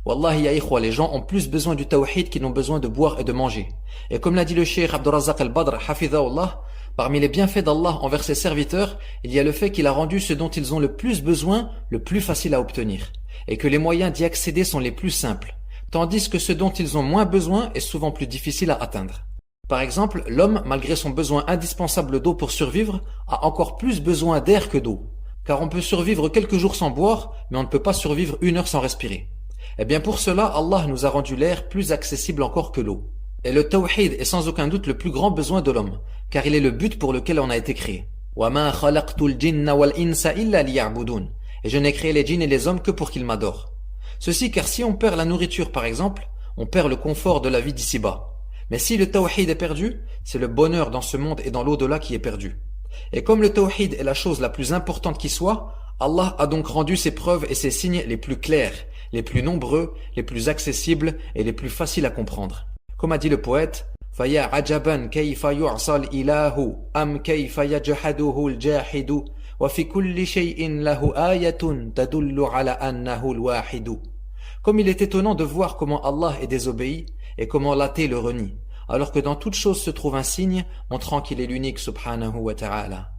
Wallahi ya ikhwa, les gens ont plus besoin du tawhid qu'ils n'ont besoin de boire et de manger. Et comme l'a dit le cheikh Abdurrazzaq al-Badr, hafidhahullah, parmi les bienfaits d'Allah envers ses serviteurs, il y a le fait qu'il a rendu ce dont ils ont le plus besoin, le plus facile à obtenir. Et que les moyens d'y accéder sont les plus simples. Tandis que ce dont ils ont moins besoin est souvent plus difficile à atteindre. Par exemple, l'homme, malgré son besoin indispensable d'eau pour survivre, a encore plus besoin d'air que d'eau. Car on peut survivre quelques jours sans boire, mais on ne peut pas survivre 1 heure sans respirer. Eh bien pour cela, Allah nous a rendu l'air plus accessible encore que l'eau. Et le tawhid est sans aucun doute le plus grand besoin de l'homme, car il est le but pour lequel on a été créé. وَمَا خَلَقْتُ الْجِنَّ وَالْإِنسَ إِلَّا لِيَعْبُدُونَ. Et je n'ai créé les djinns et les hommes que pour qu'ils m'adorent. Ceci car si on perd la nourriture par exemple, on perd le confort de la vie d'ici-bas. Mais si le tawhid est perdu, c'est le bonheur dans ce monde et dans l'au-delà qui est perdu. Et comme le tawhid est la chose la plus importante qui soit, Allah a donc rendu ses preuves et ses signes les plus clairs, les plus nombreux, les plus accessibles et les plus faciles à comprendre. Comme a dit le poète, فَيَا عَجَبًا كَيْفَ يُعْصَى الْإِلَهُ أَمْ كَيْفَ يَجْحَدُهُ الْجَاحِدُ وَفِي كُلِّ شَيْءٍ لَهُ آيَةٌ تَدُلُّ عَلَى أَنَّهُ الْوَاحِدُ. Comme il est étonnant de voir comment Allah est désobéi et comment l'athée le renie, alors que dans toute chose se trouve un signe montrant qu'il est l'unique subhanahu wa ta'ala.